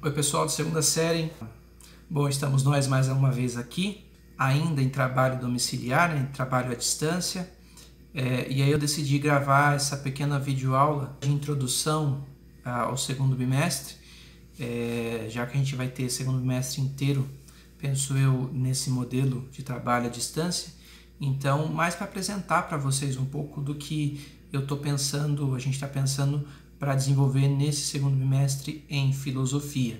Oi pessoal, de segunda série. Bom, estamos nós mais uma vez aqui, ainda em trabalho domiciliar, em trabalho à distância. E aí eu decidi gravar essa pequena videoaula de introdução ao segundo bimestre, já que a gente vai ter segundo bimestre inteiro, penso eu, nesse modelo de trabalho à distância. Então, mais para apresentar para vocês um pouco do que eu estou pensando, a gente está pensando para desenvolver nesse segundo bimestre em filosofia.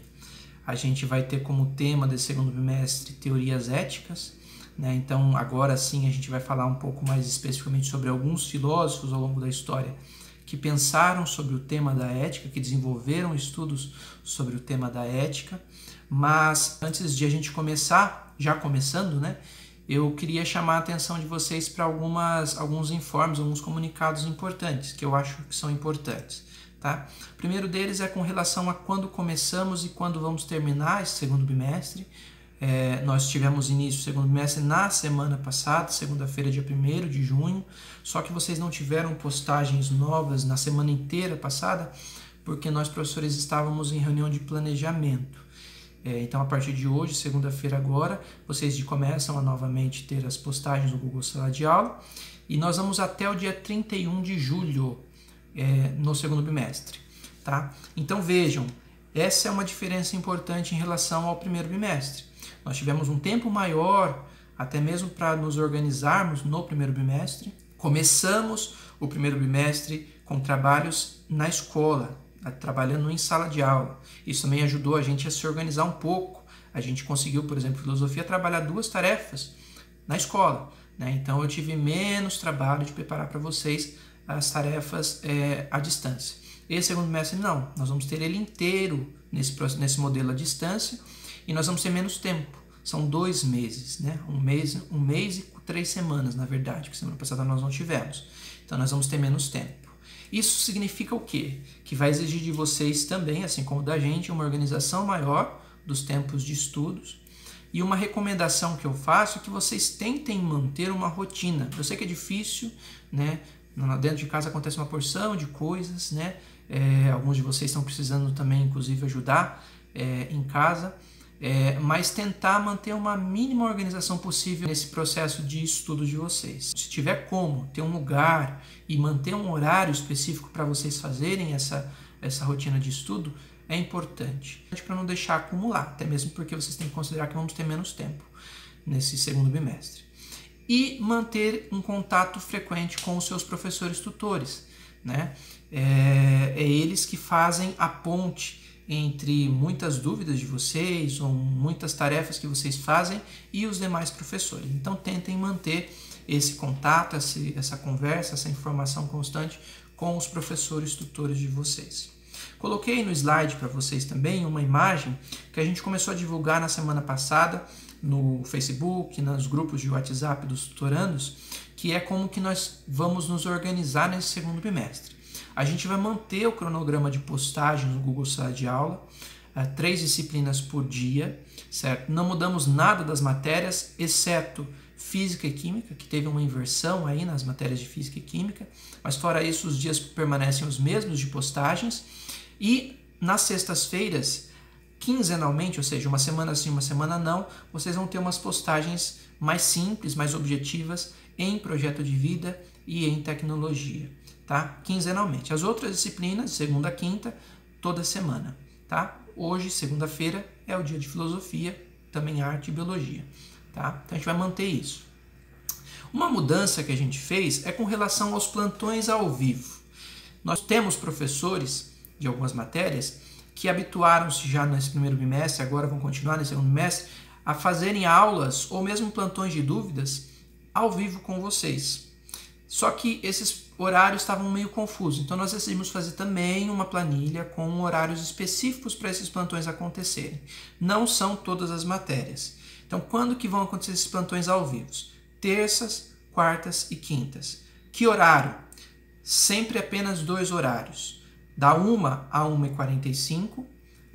A gente vai ter como tema desse segundo bimestre teorias éticas, né? Então agora sim a gente vai falar um pouco mais especificamente sobre alguns filósofos ao longo da história que pensaram sobre o tema da ética, que desenvolveram estudos sobre o tema da ética. Mas antes de a gente começar, já começando, né? Eu queria chamar a atenção de vocês para alguns informes, alguns comunicados importantes, que eu acho que são importantes. Tá? O primeiro deles é com relação a quando começamos e quando vamos terminar esse segundo bimestre. Nós tivemos início do segundo bimestre na semana passada, segunda-feira, dia 1º de junho, só que vocês não tiveram postagens novas na semana inteira passada, porque nós, professores, estávamos em reunião de planejamento. Então, a partir de hoje, segunda-feira agora, vocês começam a novamente ter as postagens no Google Sala de Aula, e nós vamos até o dia 31 de julho, no segundo bimestre, tá? Então vejam, essa é uma diferença importante em relação ao primeiro bimestre. Nós tivemos um tempo maior, até mesmo para nos organizarmos no primeiro bimestre. Começamos o primeiro bimestre com trabalhos na escola, trabalhando em sala de aula. Isso também ajudou a gente a se organizar um pouco. A gente conseguiu, por exemplo, filosofia, trabalhar 2 tarefas na escola, né? Então eu tive menos trabalho de preparar para vocês as tarefas à distância. Esse segundo bimestre não, nós vamos ter ele inteiro nesse modelo à distância, e nós vamos ter menos tempo, são 2 meses, né? um mês e 3 semanas, na verdade, que semana passada nós não tivemos, então nós vamos ter menos tempo. Isso significa o quê? Que vai exigir de vocês também, assim como da gente, uma organização maior dos tempos de estudos, e uma recomendação que eu faço é que vocês tentem manter uma rotina. Eu sei que é difícil, né? Dentro de casa acontece uma porção de coisas, né? Alguns de vocês estão precisando também, inclusive, ajudar em casa, mas tentar manter uma mínima organização possível nesse processo de estudo de vocês. Se tiver como ter um lugar e manter um horário específico para vocês fazerem essa rotina de estudo, é importante para não deixar acumular, até mesmo porque vocês têm que considerar que vamos ter menos tempo nesse segundo bimestre. E manter um contato frequente com os seus professores tutores, né? Eles que fazem a ponte entre muitas dúvidas de vocês ou muitas tarefas que vocês fazem e os demais professores. Então tentem manter esse contato, essa conversa, essa informação constante com os professores tutores de vocês. Coloquei no slide para vocês também uma imagem que a gente começou a divulgar na semana passada no Facebook, nos grupos de WhatsApp dos tutorandos, que é como que nós vamos nos organizar nesse segundo bimestre. A gente vai manter o cronograma de postagem no Google Sala de Aula, 3 disciplinas por dia, certo? Não mudamos nada das matérias, exceto Física e Química, que teve uma inversão aí nas matérias de Física e Química, mas fora isso os dias permanecem os mesmos de postagens, e nas sextas-feiras, quinzenalmente, ou seja, uma semana sim, uma semana não, vocês vão ter umas postagens mais simples, mais objetivas em projeto de vida e em tecnologia, tá? Quinzenalmente. As outras disciplinas, segunda a quinta, toda semana, tá? Hoje, segunda-feira, é o dia de filosofia, também arte e biologia, tá? Então a gente vai manter isso. Uma mudança que a gente fez é com relação aos plantões ao vivo. Nós temos professores de algumas matérias que habituaram-se já nesse primeiro bimestre, agora vão continuar nesse segundo bimestre, a fazerem aulas ou mesmo plantões de dúvidas ao vivo com vocês. Só que esses horários estavam meio confusos, então nós decidimos fazer também uma planilha com horários específicos para esses plantões acontecerem. Não são todas as matérias. Então, quando que vão acontecer esses plantões ao vivo? Terças, quartas e quintas. Que horário? Sempre apenas 2 horários. Da 1 a 1h45,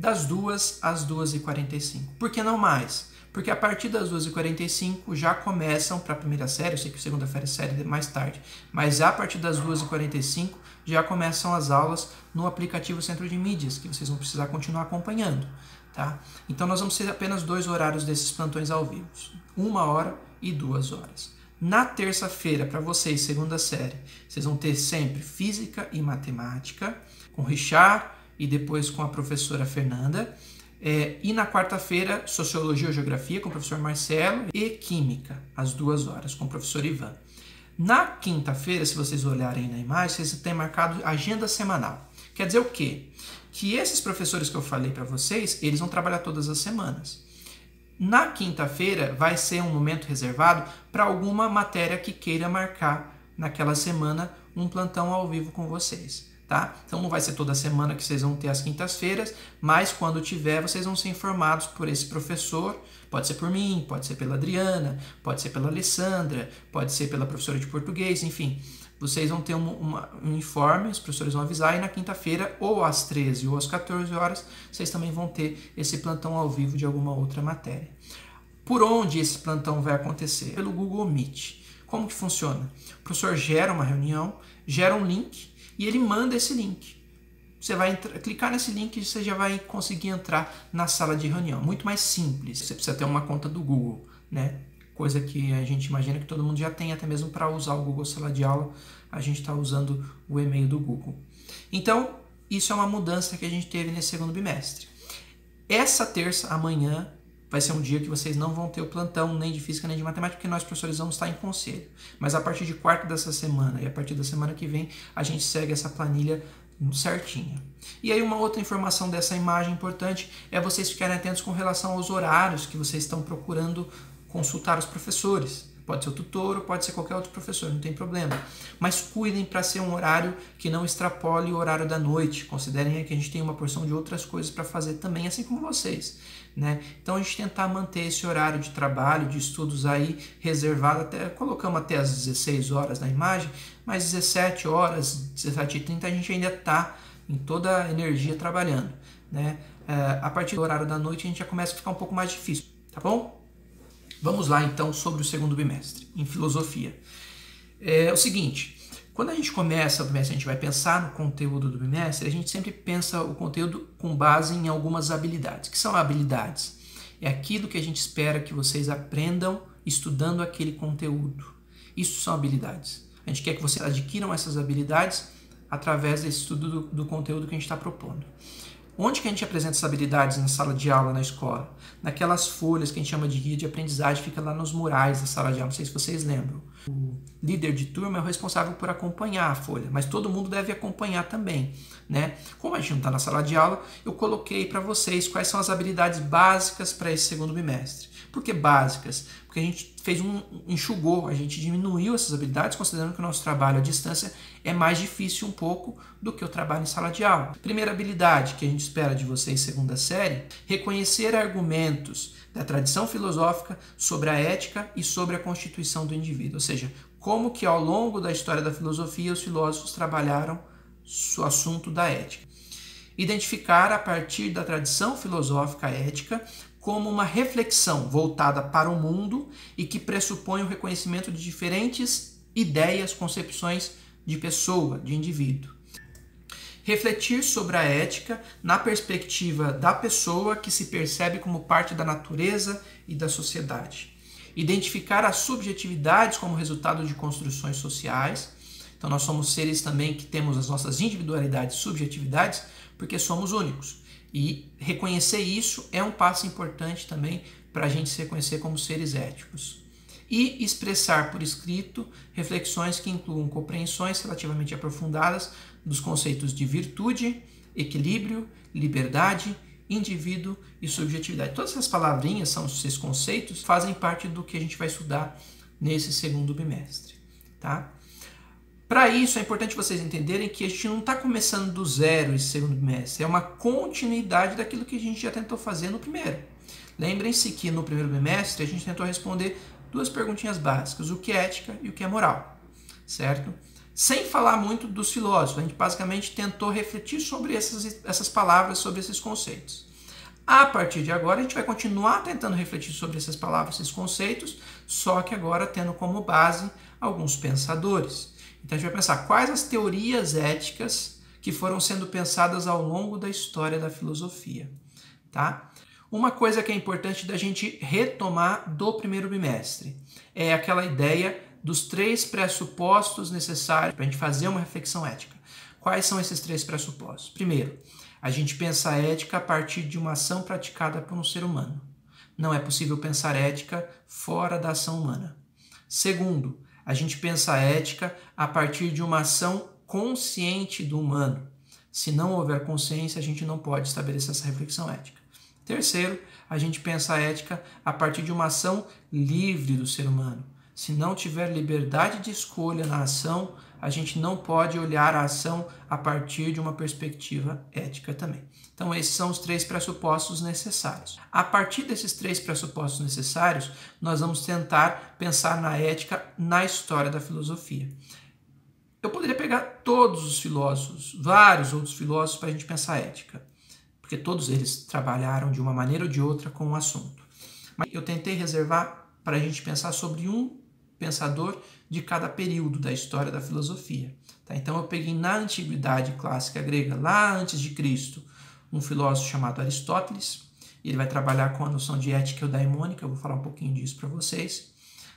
das 2 às 2h45. Por que não mais? Porque a partir das 2h45 já começam para a primeira série, eu sei que a segunda série é mais tarde, mas a partir das 2h45 já começam as aulas no aplicativo Centro de Mídias, que vocês vão precisar continuar acompanhando. Tá? Então nós vamos ter apenas 2 horários desses plantões ao vivo, 1 hora e 2 horas. Na terça-feira, para vocês, segunda série, vocês vão ter sempre Física e Matemática, com o Richard e depois com a professora Fernanda. E na quarta-feira, Sociologia ou Geografia, com o professor Marcelo, e Química, às 2 horas, com o professor Ivan. Na quinta-feira, se vocês olharem na imagem, vocês têm marcado agenda semanal. Quer dizer o quê? Que esses professores que eu falei para vocês, eles vão trabalhar todas as semanas. Na quinta-feira vai ser um momento reservado para alguma matéria que queira marcar naquela semana um plantão ao vivo com vocês, tá? Então não vai ser toda semana que vocês vão ter as quintas-feiras, mas quando tiver vocês vão ser informados por esse professor, pode ser por mim, pode ser pela Adriana, pode ser pela Alessandra, pode ser pela professora de português, enfim. Vocês vão ter um informe, os professores vão avisar, e na quinta-feira, ou às 13 ou às 14 horas, vocês também vão ter esse plantão ao vivo de alguma outra matéria. Por onde esse plantão vai acontecer? Pelo Google Meet. Como que funciona? O professor gera uma reunião, gera um link, e ele manda esse link. Você vai clicar nesse link e você já vai conseguir entrar na sala de reunião. Muito mais simples. Você precisa ter uma conta do Google, né? Coisa que a gente imagina que todo mundo já tem, até mesmo para usar o Google Sala de Aula, a gente está usando o e-mail do Google. Então, isso é uma mudança que a gente teve nesse segundo bimestre. Essa terça, amanhã, vai ser um dia que vocês não vão ter o plantão nem de Física nem de Matemática, porque nós, professores, vamos estar em conselho. Mas a partir de quarta dessa semana e a partir da semana que vem, a gente segue essa planilha certinha. E aí uma outra informação dessa imagem importante é vocês ficarem atentos com relação aos horários que vocês estão procurando consultar os professores. Pode ser o tutor ou pode ser qualquer outro professor, não tem problema. Mas cuidem para ser um horário que não extrapole o horário da noite. Considerem que a gente tem uma porção de outras coisas para fazer também, assim como vocês, né? Então a gente tentar manter esse horário de trabalho, de estudos aí reservado, até colocamos até as 16 horas na imagem, mas 17 horas, 17h30 a gente ainda está em toda a energia trabalhando, né? A partir do horário da noite a gente já começa a ficar um pouco mais difícil, tá bom? Vamos lá então sobre o segundo bimestre, em filosofia. É o seguinte, quando a gente começa o bimestre, a gente vai pensar no conteúdo do bimestre, a gente sempre pensa o conteúdo com base em algumas habilidades. O que são habilidades? É aquilo que a gente espera que vocês aprendam estudando aquele conteúdo. Isso são habilidades. A gente quer que vocês adquiram essas habilidades através desse estudo do conteúdo que a gente está propondo. Onde que a gente apresenta essas habilidades na sala de aula, na escola? Naquelas folhas que a gente chama de guia de aprendizagem, fica lá nos murais da sala de aula, não sei se vocês lembram. O líder de turma é o responsável por acompanhar a folha, mas todo mundo deve acompanhar também, né? Como a gente não está na sala de aula, eu coloquei para vocês quais são as habilidades básicas para esse segundo bimestre. Por que básicas? Porque a gente enxugou, a gente diminuiu essas habilidades, considerando que o nosso trabalho à distância é mais difícil um pouco do que o trabalho em sala de aula. Primeira habilidade que a gente espera de vocês, segunda série, reconhecer argumentos da tradição filosófica sobre a ética e sobre a constituição do indivíduo, ou seja, como que ao longo da história da filosofia os filósofos trabalharam o assunto da ética. Identificar a partir da tradição filosófica ética como uma reflexão voltada para o mundo e que pressupõe o reconhecimento de diferentes ideias, concepções de pessoa, de indivíduo. Refletir sobre a ética na perspectiva da pessoa que se percebe como parte da natureza e da sociedade. Identificar as subjetividades como resultado de construções sociais. Então nós somos seres também que temos as nossas individualidades e subjetividades porque somos únicos. E reconhecer isso é um passo importante também para a gente se reconhecer como seres éticos. E expressar por escrito reflexões que incluam compreensões relativamente aprofundadas dos conceitos de virtude, equilíbrio, liberdade, indivíduo e subjetividade. Todas essas palavrinhas, esses conceitos, fazem parte do que a gente vai estudar nesse segundo bimestre, tá? Para isso, é importante vocês entenderem que a gente não está começando do zero esse segundo bimestre, é uma continuidade daquilo que a gente já tentou fazer no primeiro. Lembrem-se que no primeiro bimestre a gente tentou responder 2 perguntinhas básicas, o que é ética e o que é moral, certo? Sem falar muito dos filósofos, a gente basicamente tentou refletir sobre essas palavras, sobre esses conceitos. A partir de agora, a gente vai continuar tentando refletir sobre essas palavras, esses conceitos, só que agora tendo como base alguns pensadores. Então a gente vai pensar quais as teorias éticas que foram sendo pensadas ao longo da história da filosofia, tá? Uma coisa que é importante da gente retomar do primeiro bimestre é aquela ideia dos 3 pressupostos necessários para a gente fazer uma reflexão ética. Quais são esses 3 pressupostos? Primeiro, a gente pensa a ética a partir de uma ação praticada por um ser humano. Não é possível pensar ética fora da ação humana. Segundo, a gente pensa a ética a partir de uma ação consciente do humano. Se não houver consciência, a gente não pode estabelecer essa reflexão ética. Terceiro, a gente pensa a ética a partir de uma ação livre do ser humano. Se não tiver liberdade de escolha na ação, a gente não pode olhar a ação a partir de uma perspectiva ética também. Então, esses são os 3 pressupostos necessários. A partir desses 3 pressupostos necessários, nós vamos tentar pensar na ética na história da filosofia. Eu poderia pegar todos os filósofos, vários outros filósofos, para a gente pensar a ética, porque todos eles trabalharam de uma maneira ou de outra com o assunto. Mas eu tentei reservar para a gente pensar sobre um pensador de cada período da história da filosofia. Tá? Então eu peguei na antiguidade clássica grega, lá antes de Cristo, um filósofo chamado Aristóteles. Ele vai trabalhar com a noção de ética eudaimônica, eu vou falar um pouquinho disso para vocês.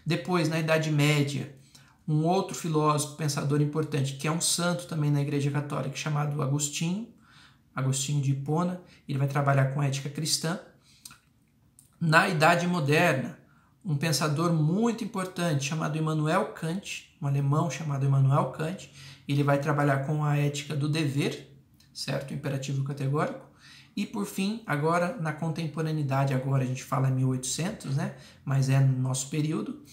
Depois, na Idade Média, um outro filósofo, pensador importante, que é um santo também na Igreja Católica, chamado Agostinho de Hipona. Ele vai trabalhar com ética cristã. Na Idade Moderna, um pensador muito importante chamado Immanuel Kant, um alemão chamado Immanuel Kant, ele vai trabalhar com a ética do dever, certo? O imperativo categórico. E por fim, agora na contemporaneidade, agora a gente fala em 1800, né? Mas é no nosso período,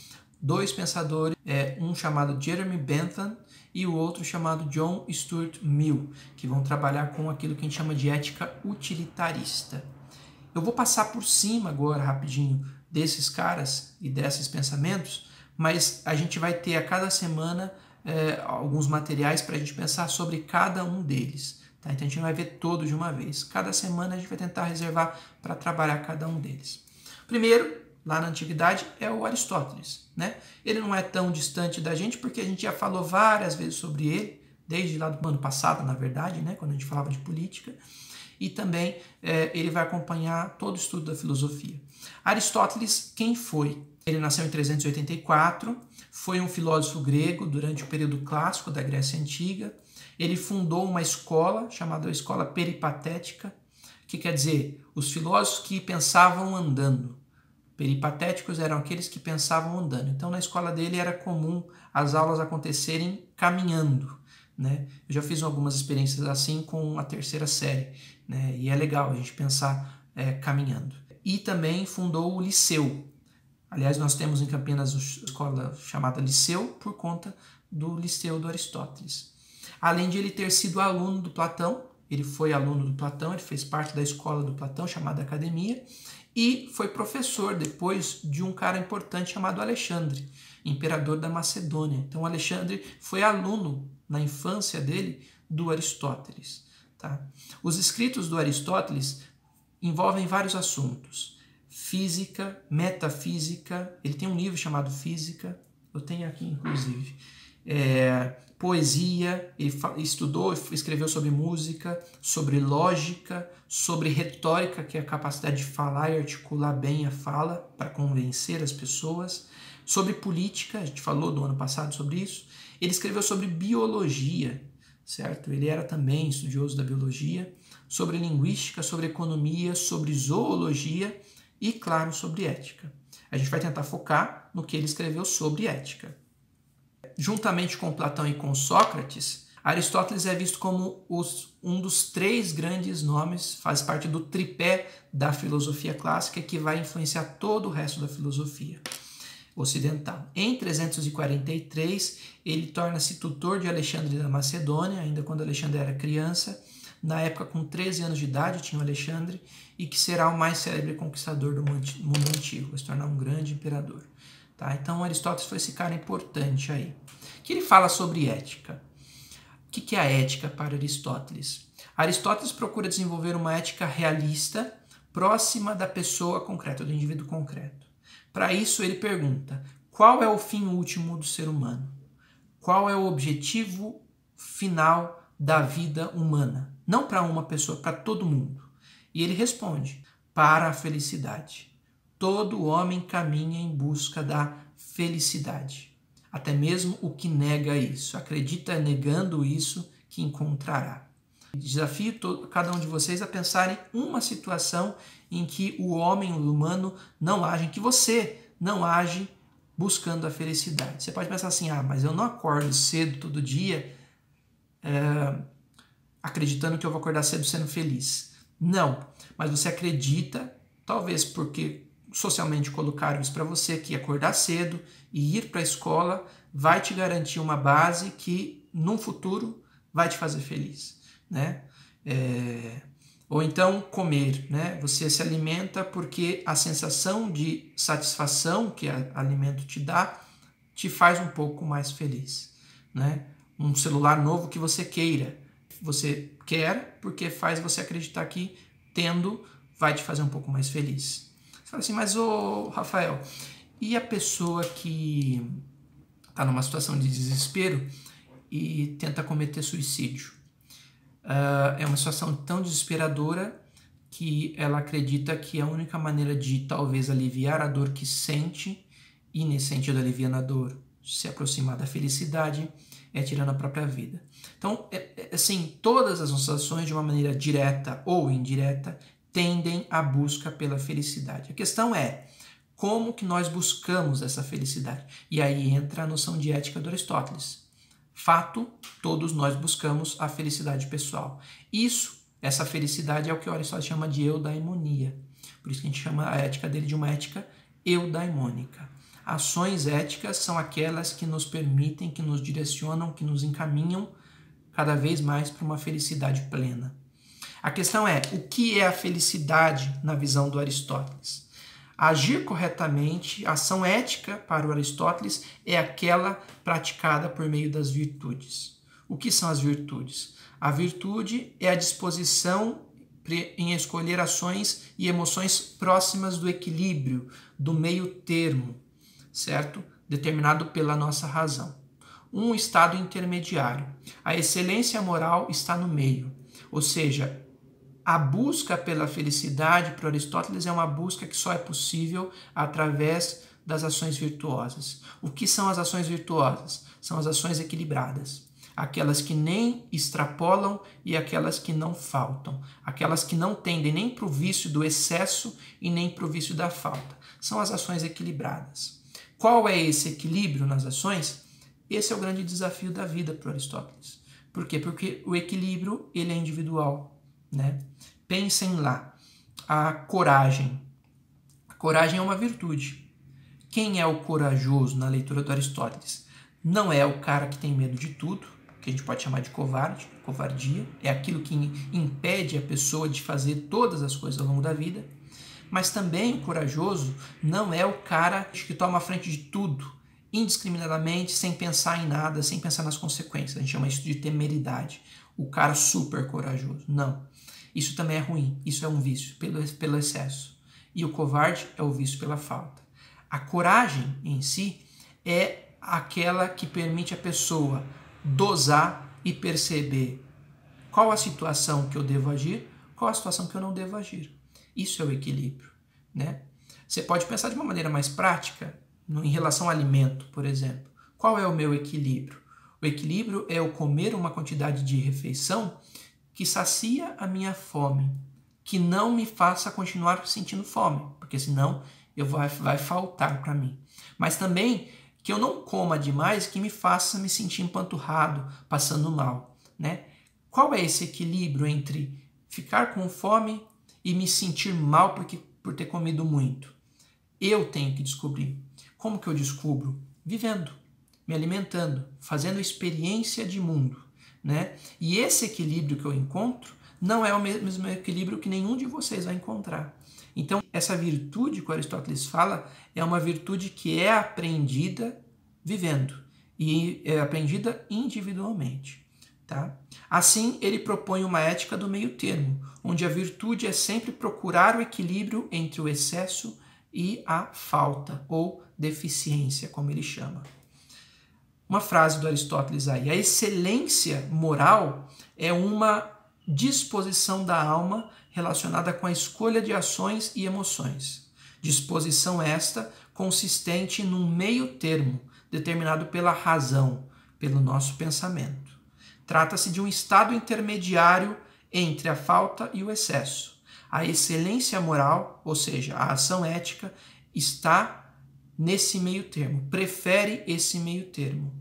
2 pensadores, um chamado Jeremy Bentham e o outro chamado John Stuart Mill, que vão trabalhar com aquilo que a gente chama de ética utilitarista. Eu vou passar por cima agora, rapidinho, desses caras e desses pensamentos, mas a gente vai ter a cada semana alguns materiais para a gente pensar sobre cada um deles. Tá? Então a gente não vai ver todos de uma vez. Cada semana a gente vai tentar reservar para trabalhar cada um deles. Primeiro, lá na antiguidade, é o Aristóteles. Né? Ele não é tão distante da gente porque a gente já falou várias vezes sobre ele, desde lá do ano passado, na verdade, né? Quando a gente falava de política. E também ele vai acompanhar todo o estudo da filosofia. Aristóteles, quem foi? Ele nasceu em 384, foi um filósofo grego durante o período clássico da Grécia Antiga. Ele fundou uma escola chamada Escola Peripatética, que quer dizer os filósofos que pensavam andando. Peripatéticos eram aqueles que pensavam andando. Então, na escola dele era comum as aulas acontecerem caminhando. Né? Eu já fiz algumas experiências assim com a 3ª série, né? E é legal a gente pensar caminhando. E também fundou o Liceu. Aliás, nós temos em Campinas uma escola chamada Liceu por conta do Liceu do Aristóteles. Além de ele ter sido aluno do Platão, ele foi aluno do Platão, ele fez parte da escola do Platão, chamada Academia, e foi professor depois de um cara importante chamado Alexandre, imperador da Macedônia. Então Alexandre foi aluno na infância dele do Aristóteles. Tá? Os escritos do Aristóteles envolvem vários assuntos. Física, metafísica, ele tem um livro chamado Física, eu tenho aqui inclusive. Poesia, ele estudou, escreveu sobre música, sobre lógica, sobre retórica, que é a capacidade de falar e articular bem a fala para convencer as pessoas, sobre política, a gente falou do ano passado sobre isso. Ele escreveu sobre biologia, certo? Ele era também estudioso da biologia, sobre linguística, sobre economia, sobre zoologia e, claro, sobre ética. A gente vai tentar focar no que ele escreveu sobre ética. Juntamente com Platão e com Sócrates, Aristóteles é visto como um dos 3 grandes nomes, faz parte do tripé da filosofia clássica que vai influenciar todo o resto da filosofia ocidental. Em 343, ele torna-se tutor de Alexandre da Macedônia, ainda quando Alexandre era criança, na época com 13 anos de idade tinha o Alexandre, e que será o mais célebre conquistador do mundo antigo, vai se tornar um grande imperador. Tá? Então Aristóteles foi esse cara importante aí. Que ele fala sobre ética. O que é a ética para Aristóteles? Aristóteles procura desenvolver uma ética realista, próxima da pessoa concreta, do indivíduo concreto. Para isso, ele pergunta: qual é o fim último do ser humano? Qual é o objetivo final da vida humana? Não para uma pessoa, para todo mundo. E ele responde: para a felicidade. Todo homem caminha em busca da felicidade. Até mesmo o que nega isso, acredita negando isso que encontrará. Desafio cada um de vocês a pensar em uma situação em que o homem, o humano, não age, em que você não age buscando a felicidade. Você pode pensar assim: mas eu não acordo cedo todo dia acreditando que eu vou acordar cedo sendo feliz. Não, mas você acredita, talvez porque socialmente colocaram isso para você, que acordar cedo e ir para a escola vai te garantir uma base que, num futuro, vai te fazer feliz, né? Ou então comer, né? Você se alimenta porque a sensação de satisfação que o alimento te dá te faz um pouco mais feliz, né? Um celular novo que você queira, você quer porque faz você acreditar que tendo vai te fazer um pouco mais feliz. Você fala assim: mas Rafael, e a pessoa que está numa situação de desespero e tenta cometer suicídio? É uma situação tão desesperadora que ela acredita que a única maneira de talvez aliviar a dor que sente, e nesse sentido aliviando a dor, se aproximar da felicidade, é tirando a própria vida. Então, assim, todas as nossas ações, de uma maneira direta ou indireta, tendem à busca pela felicidade. A questão é como que nós buscamos essa felicidade. E aí entra a noção de ética do Aristóteles. Fato, todos nós buscamos a felicidade pessoal. Essa felicidade é o que Aristóteles chama de eudaimonia. Por isso que a gente chama a ética dele de uma ética eudaimônica. Ações éticas são aquelas que nos permitem, que nos direcionam, que nos encaminham cada vez mais para uma felicidade plena. A questão é: o que é a felicidade na visão do Aristóteles? Agir corretamente, a ação ética para o Aristóteles é aquela praticada por meio das virtudes. O que são as virtudes? A virtude é a disposição em escolher ações e emoções próximas do equilíbrio, do meio termo, certo? Determinado pela nossa razão. Um estado intermediário. A excelência moral está no meio, ou seja, a busca pela felicidade para Aristóteles é uma busca que só é possível através das ações virtuosas. O que são as ações virtuosas? São as ações equilibradas. Aquelas que nem extrapolam e aquelas que não faltam. Aquelas que não tendem nem para o vício do excesso e nem para o vício da falta. São as ações equilibradas. Qual é esse equilíbrio nas ações? Esse é o grande desafio da vida para Aristóteles. Por quê? Porque o equilíbrio ele é individual, né? Pensem lá, a coragem. A coragem é uma virtude. Quem é o corajoso na leitura do Aristóteles? Não é o cara que tem medo de tudo, que a gente pode chamar de covarde, covardia. É aquilo que impede a pessoa de fazer todas as coisas ao longo da vida. Mas também o corajoso não é o cara que toma a frente de tudo, indiscriminadamente, sem pensar em nada, sem pensar nas consequências. A gente chama isso de temeridade. O cara super corajoso. Não. Isso também é ruim. Isso é um vício pelo excesso. E o covarde é o vício pela falta. A coragem em si é aquela que permite a pessoa dosar e perceber qual a situação que eu devo agir, qual a situação que eu não devo agir. Isso é o equilíbrio, né? Você pode pensar de uma maneira mais prática em relação ao alimento, por exemplo. Qual é o meu equilíbrio? O equilíbrio é eu comer uma quantidade de refeição que sacia a minha fome, que não me faça continuar sentindo fome, porque senão vai faltar para mim. Mas também que eu não coma demais que me faça me sentir empanturrado, passando mal, né? Qual é esse equilíbrio entre ficar com fome e me sentir mal por ter comido muito? Eu tenho que descobrir. Como que eu descubro? Vivendo, me alimentando, fazendo experiência de mundo, né? E esse equilíbrio que eu encontro não é o mesmo equilíbrio que nenhum de vocês vai encontrar. Então, essa virtude que Aristóteles fala é uma virtude que é aprendida vivendo e é aprendida individualmente. Tá? Assim, ele propõe uma ética do meio termo, onde a virtude é sempre procurar o equilíbrio entre o excesso e a falta, ou deficiência, como ele chama. Uma frase do Aristóteles aí: a excelência moral é uma disposição da alma relacionada com a escolha de ações e emoções. Disposição esta consistente num meio termo, determinado pela razão, pelo nosso pensamento. Trata-se de um estado intermediário entre a falta e o excesso. A excelência moral, ou seja, a ação ética, está nesse meio termo, prefere esse meio termo.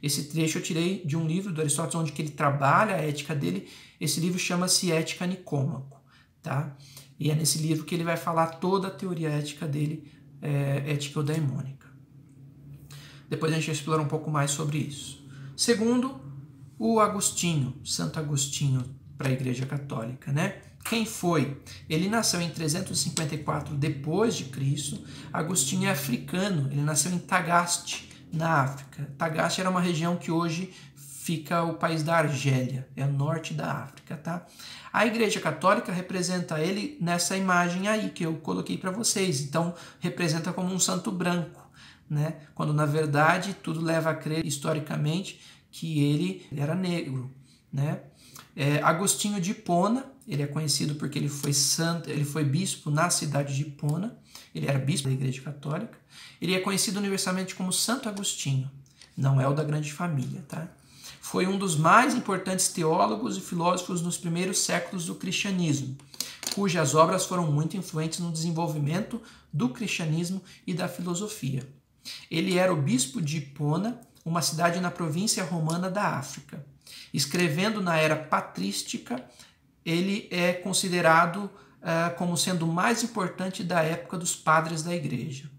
Esse trecho eu tirei de um livro do Aristóteles, onde que ele trabalha a ética dele. Esse livro chama-se Ética Nicômaco, tá? E é nesse livro que ele vai falar toda a teoria ética dele, ética eudaimônica. Depois a gente explora um pouco mais sobre isso. Segundo, o Agostinho, Santo Agostinho para a Igreja Católica, né? Quem foi? Ele nasceu em 354 depois de Cristo. Agostinho é africano, ele nasceu em Tagaste, na África. Tagaste era uma região que hoje fica o país da Argélia, é o norte da África, tá? A Igreja Católica representa ele nessa imagem aí que eu coloquei para vocês. Então, representa como um santo branco, né? Quando na verdade tudo leva a crer historicamente que ele era negro, né? Agostinho de Hipona, ele é conhecido porque ele foi santo, ele foi bispo na cidade de Hipona, ele era bispo da Igreja Católica. Ele é conhecido universalmente como Santo Agostinho, não é o da grande família, tá? Foi um dos mais importantes teólogos e filósofos nos primeiros séculos do cristianismo, cujas obras foram muito influentes no desenvolvimento do cristianismo e da filosofia. Ele era o bispo de Hipona, uma cidade na província romana da África. Escrevendo na era patrística, ele é considerado como sendo o mais importante da época dos padres da igreja.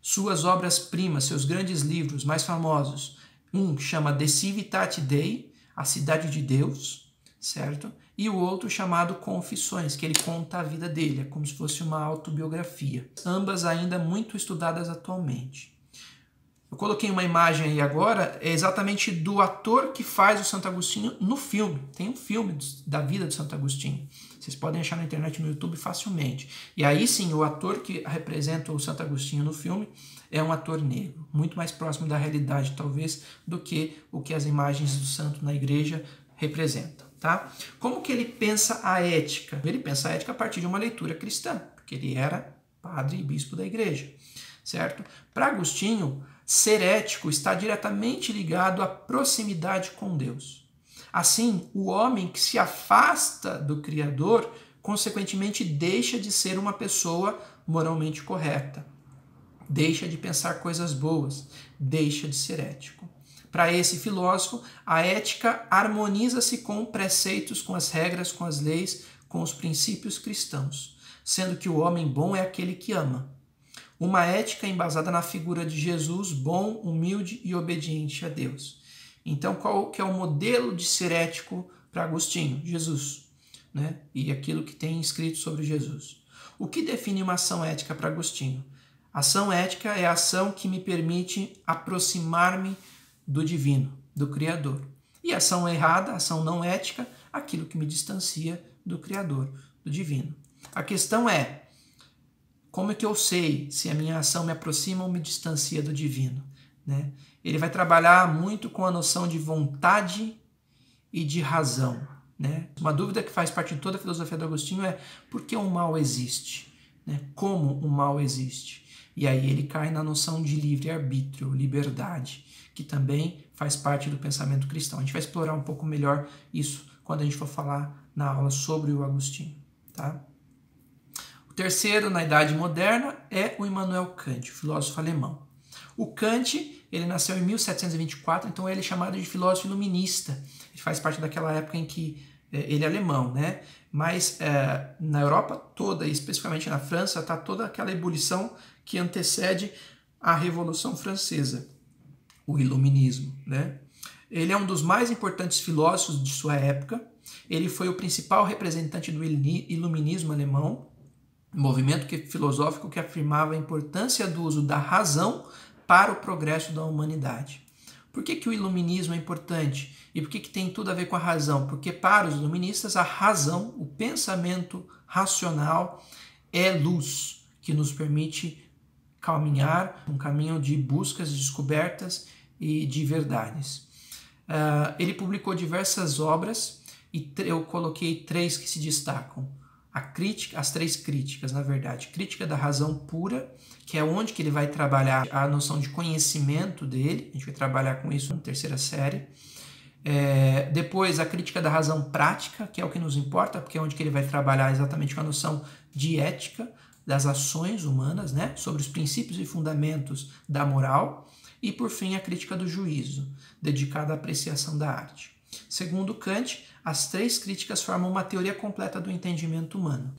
Suas obras-primas, seus grandes livros mais famosos, um chama De Civitate Dei, A Cidade de Deus, certo? E o outro chamado Confissões, que ele conta a vida dele, é como se fosse uma autobiografia. Ambas ainda muito estudadas atualmente. Eu coloquei uma imagem aí agora, é exatamente do ator que faz o Santo Agostinho no filme. Tem um filme da vida de Santo Agostinho. Vocês podem achar na internet, no YouTube, facilmente. E aí sim, o ator que representa o Santo Agostinho no filme é um ator negro, muito mais próximo da realidade, talvez, do que o que as imagens do santo na igreja representam, tá? Como que ele pensa a ética? Ele pensa a ética a partir de uma leitura cristã, porque ele era padre e bispo da igreja, certo? Para Agostinho, ser ético está diretamente ligado à proximidade com Deus. Assim, o homem que se afasta do Criador, consequentemente, deixa de ser uma pessoa moralmente correta, deixa de pensar coisas boas, deixa de ser ético. Para esse filósofo, a ética harmoniza-se com preceitos, com as regras, com as leis, com os princípios cristãos, sendo que o homem bom é aquele que ama. Uma ética embasada na figura de Jesus, bom, humilde e obediente a Deus. Então, qual que é o modelo de ser ético para Agostinho? Jesus, né? E aquilo que tem escrito sobre Jesus. O que define uma ação ética para Agostinho? Ação ética é a ação que me permite aproximar-me do divino, do Criador. E ação errada, ação não ética, aquilo que me distancia do Criador, do divino. A questão é, como é que eu sei se a minha ação me aproxima ou me distancia do divino, né? Ele vai trabalhar muito com a noção de vontade e de razão, né? Uma dúvida que faz parte de toda a filosofia do Agostinho é por que o mal existe, né? Como o mal existe? E aí ele cai na noção de livre-arbítrio, liberdade, que também faz parte do pensamento cristão. A gente vai explorar um pouco melhor isso quando a gente for falar na aula sobre o Agostinho, tá? O terceiro, na Idade Moderna, é o Immanuel Kant, o filósofo alemão. O Kant, ele nasceu em 1724, então ele é chamado de filósofo iluminista. Ele faz parte daquela época em que ele é alemão, né? Mas na Europa toda, e especificamente na França, está toda aquela ebulição que antecede a Revolução Francesa, o iluminismo, né? Ele é um dos mais importantes filósofos de sua época. Ele foi o principal representante do iluminismo alemão, movimento filosófico que afirmava a importância do uso da razão para o progresso da humanidade. Por que o iluminismo é importante? E por que tem tudo a ver com a razão? Porque para os iluministas a razão, o pensamento racional é luz que nos permite caminhar um caminho de buscas, de descobertas e de verdades. Ele publicou diversas obras e eu coloquei 3 que se destacam. As 3 críticas, na verdade. Crítica da razão pura, que é onde que ele vai trabalhar a noção de conhecimento dele. A gente vai trabalhar com isso na 3ª série. Depois, a crítica da razão prática, que é o que nos importa, porque é onde que ele vai trabalhar exatamente com a noção de ética das ações humanas, né? Sobre os princípios e fundamentos da moral. E, por fim, a crítica do juízo, dedicada à apreciação da arte. Segundo Kant, as 3 críticas formam uma teoria completa do entendimento humano.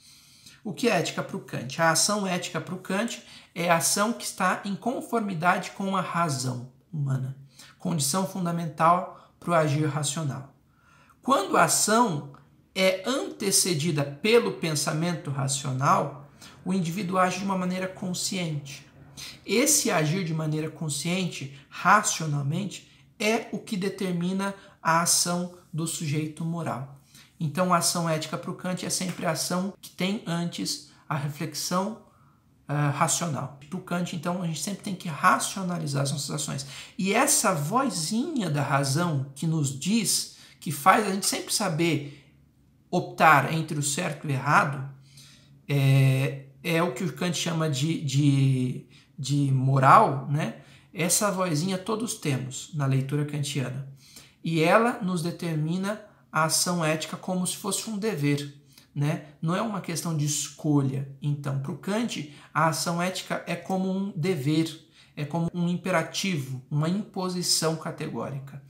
O que é ética para o Kant? A ação ética para o Kant é a ação que está em conformidade com a razão humana, condição fundamental para o agir racional. Quando a ação é antecedida pelo pensamento racional, o indivíduo age de uma maneira consciente. Esse agir de maneira consciente, racionalmente, é o que determina a ação do sujeito moral. Então, a ação ética para o Kant é sempre a ação que tem antes a reflexão racional. Para o Kant, então, a gente sempre tem que racionalizar as nossas ações. E essa vozinha da razão que nos diz, que faz a gente sempre saber optar entre o certo e o errado, é o que o Kant chama de moral, né? Essa vozinha todos temos na leitura kantiana. E ela nos determina a ação ética como se fosse um dever, né? Não é uma questão de escolha. Então, para o Kant, a ação ética é como um dever, é como um imperativo, uma imposição categórica.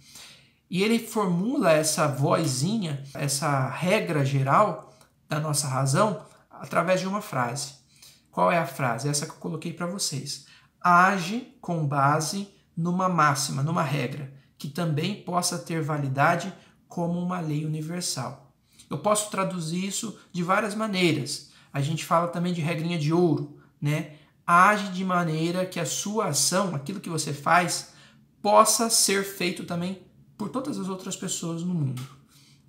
E ele formula essa vozinha, essa regra geral da nossa razão, através de uma frase. Qual é a frase? Essa que eu coloquei para vocês. Age com base numa máxima, numa regra, que também possa ter validade como uma lei universal. Eu posso traduzir isso de várias maneiras. A gente fala também de regrinha de ouro, né? Age de maneira que a sua ação, aquilo que você faz, possa ser feito também por todas as outras pessoas no mundo,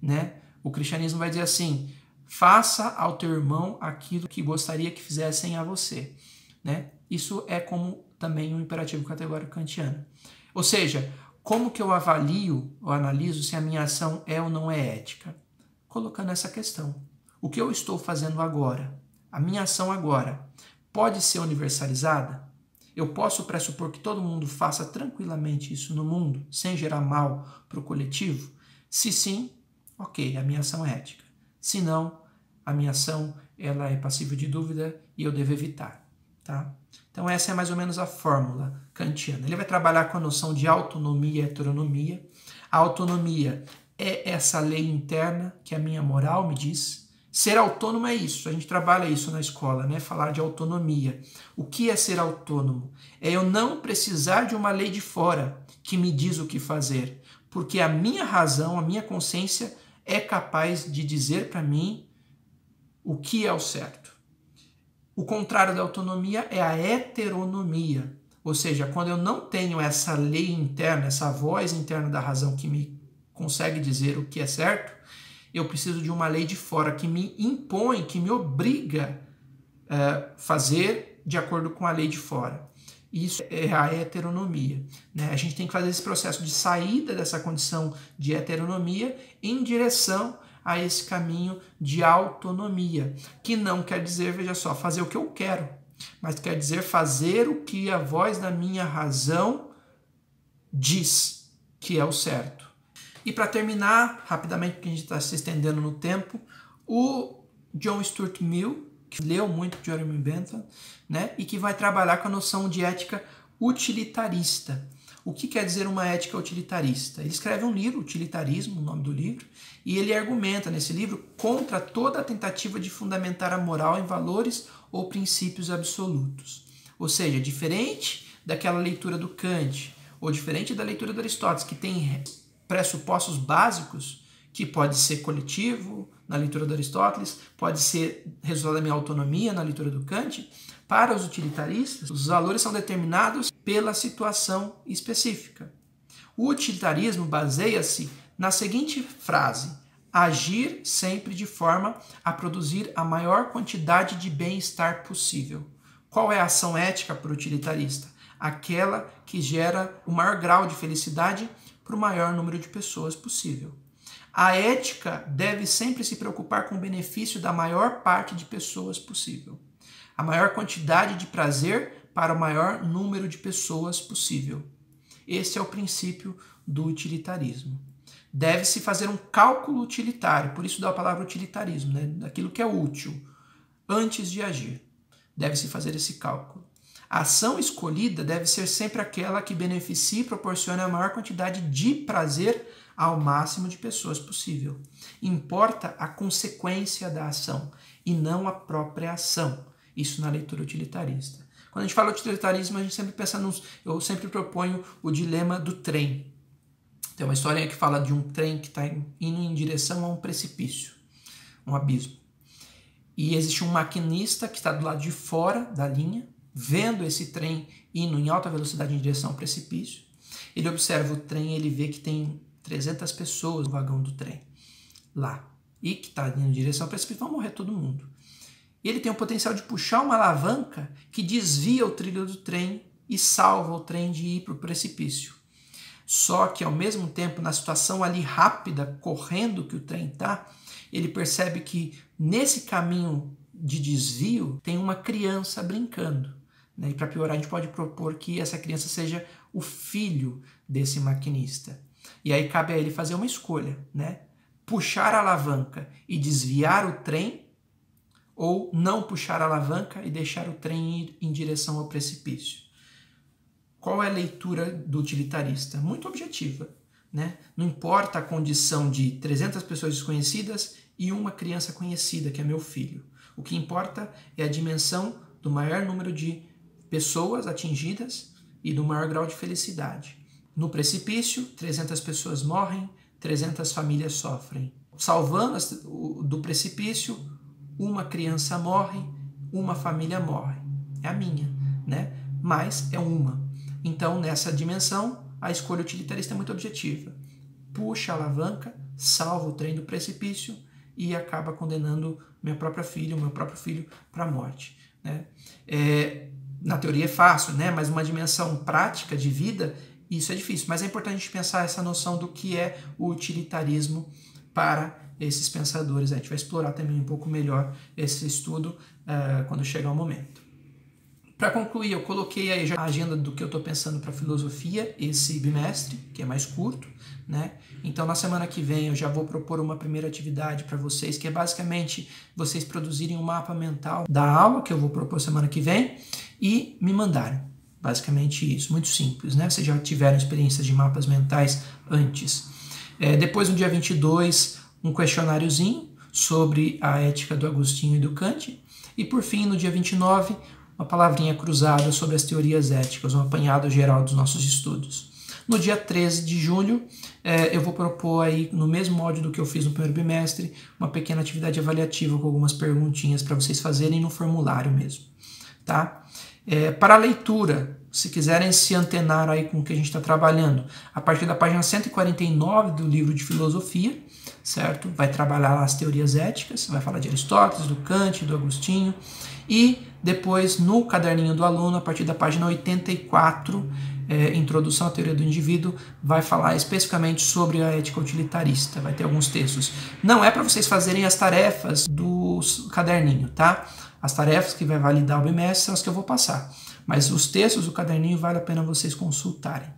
né? O cristianismo vai dizer assim: faça ao teu irmão aquilo que gostaria que fizessem a você, né? Isso é como também um imperativo categórico kantiano. Ou seja, como que eu avalio ou analiso se a minha ação é ou não é ética? Colocando essa questão. O que eu estou fazendo agora, a minha ação agora, pode ser universalizada? Eu posso pressupor que todo mundo faça tranquilamente isso no mundo, sem gerar mal para o coletivo? Se sim, ok, a minha ação é ética. Se não, a minha ação ela é passível de dúvida e eu devo evitar. Tá? Então essa é mais ou menos a fórmula kantiana. Ele vai trabalhar com a noção de autonomia e heteronomia. A autonomia é essa lei interna que a minha moral me diz. Ser autônomo é isso, a gente trabalha isso na escola, né? Falar de autonomia. O que é ser autônomo? É eu não precisar de uma lei de fora que me diz o que fazer, porque a minha razão, a minha consciência é capaz de dizer para mim o que é o certo. O contrário da autonomia é a heteronomia, ou seja, quando eu não tenho essa lei interna, essa voz interna da razão que me consegue dizer o que é certo, eu preciso de uma lei de fora que me impõe, que me obriga a fazer de acordo com a lei de fora. Isso é a heteronomia, né? A gente tem que fazer esse processo de saída dessa condição de heteronomia em direção a esse caminho de autonomia, que não quer dizer, veja só, fazer o que eu quero, mas quer dizer fazer o que a voz da minha razão diz que é o certo. E para terminar, rapidamente, porque a gente está se estendendo no tempo, o John Stuart Mill, que leu muito Jeremy Bentham, né, e que vai trabalhar com a noção de ética utilitarista. O que quer dizer uma ética utilitarista? Ele escreve um livro, Utilitarismo, o nome do livro, e ele argumenta nesse livro contra toda a tentativa de fundamentar a moral em valores ou princípios absolutos. Ou seja, diferente daquela leitura do Kant, ou diferente da leitura do Aristóteles, que tem pressupostos básicos, que pode ser coletivo na leitura do Aristóteles, pode ser resultado da minha autonomia na leitura do Kant. Para os utilitaristas, os valores são determinados pela situação específica. O utilitarismo baseia-se na seguinte frase: agir sempre de forma a produzir a maior quantidade de bem-estar possível. Qual é a ação ética para o utilitarista? Aquela que gera o maior grau de felicidade para o maior número de pessoas possível. A ética deve sempre se preocupar com o benefício da maior parte de pessoas possível. A maior quantidade de prazer para o maior número de pessoas possível. Esse é o princípio do utilitarismo. Deve-se fazer um cálculo utilitário, por isso dá a palavra utilitarismo, né? Daquilo que é útil, antes de agir. Deve-se fazer esse cálculo. A ação escolhida deve ser sempre aquela que beneficie e proporcione a maior quantidade de prazer ao máximo de pessoas possível. Importa a consequência da ação e não a própria ação. Isso na leitura utilitarista. Quando a gente fala utilitarismo, a gente sempre pensa eu sempre proponho o dilema do trem. Tem uma história que fala de um trem que está indo em direção a um precipício, um abismo. E existe um maquinista que está do lado de fora da linha, vendo esse trem indo em alta velocidade em direção ao precipício. Ele observa o trem e ele vê que tem 300 pessoas no vagão do trem lá e que está indo em direção ao precipício, vai morrer todo mundo. E ele tem o potencial de puxar uma alavanca que desvia o trilho do trem e salva o trem de ir para o precipício. Só que, ao mesmo tempo, na situação ali rápida, correndo que o trem está, ele percebe que nesse caminho de desvio tem uma criança brincando. Né? E para piorar, a gente pode propor que essa criança seja o filho desse maquinista. E aí cabe a ele fazer uma escolha, né? Puxar a alavanca e desviar o trem, ou não puxar a alavanca e deixar o trem ir em direção ao precipício. Qual é a leitura do utilitarista? Muito objetiva, né? Não importa a condição de 300 pessoas desconhecidas e uma criança conhecida, que é meu filho. O que importa é a dimensão do maior número de pessoas atingidas e do maior grau de felicidade. No precipício, 300 pessoas morrem, 300 famílias sofrem. Salvando do precipício, uma criança morre, uma família morre. É a minha, né? Mas é uma. Então, nessa dimensão, a escolha utilitarista é muito objetiva. Puxa a alavanca, salva o trem do precipício e acaba condenando meu próprio filho para a morte. Né? Na teoria é fácil, né? Mas uma dimensão prática de vida, isso é difícil. Mas é importante a gente pensar essa noção do que é o utilitarismo para esses pensadores. A gente vai explorar também um pouco melhor esse estudo quando chegar o momento. Para concluir, eu coloquei aí a agenda do que eu estou pensando para filosofia esse bimestre, que é mais curto, né? Então, na semana que vem, eu já vou propor uma primeira atividade para vocês, que é basicamente vocês produzirem um mapa mental da aula que eu vou propor semana que vem e me mandarem. Basicamente isso, muito simples, né? Vocês já tiveram experiências de mapas mentais antes. Depois, no dia 22, um questionáriozinho sobre a ética do Agostinho e do Kant. E, por fim, no dia 29, uma palavrinha cruzada sobre as teorias éticas, um apanhado geral dos nossos estudos. No dia 13 de julho, eu vou propor aí, no mesmo módulo que eu fiz no primeiro bimestre, uma pequena atividade avaliativa com algumas perguntinhas para vocês fazerem no formulário mesmo. Tá? Para a leitura, se quiserem se antenar aí com o que a gente está trabalhando, a partir da página 149 do livro de filosofia, certo? Vai trabalhar lá as teorias éticas, vai falar de Aristóteles, do Kant, do Agostinho, e depois no caderninho do aluno, a partir da página 84, Introdução à Teoria do Indivíduo, vai falar especificamente sobre a ética utilitarista, vai ter alguns textos. Não é para vocês fazerem as tarefas do caderninho, tá? As tarefas que vai validar o bimestre são as que eu vou passar, mas os textos do caderninho vale a pena vocês consultarem.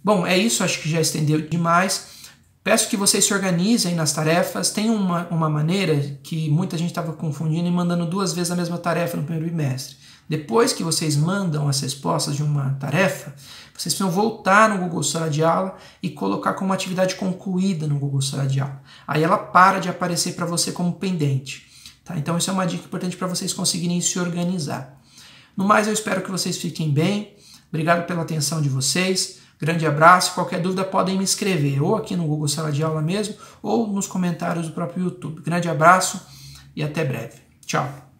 Bom, é isso, acho que já estendeu demais. Peço que vocês se organizem nas tarefas. Tem uma maneira que muita gente estava confundindo e mandando 2 vezes a mesma tarefa no primeiro bimestre. Depois que vocês mandam as respostas de uma tarefa, vocês precisam voltar no Google Sala de Aula e colocar como atividade concluída no Google Sala de Aula. Aí ela para de aparecer para você como pendente. Tá? Então isso é uma dica importante para vocês conseguirem se organizar. No mais, eu espero que vocês fiquem bem. Obrigado pela atenção de vocês. Grande abraço. Qualquer dúvida podem me escrever, ou aqui no Google Sala de Aula mesmo, ou nos comentários do próprio YouTube. Grande abraço e até breve. Tchau.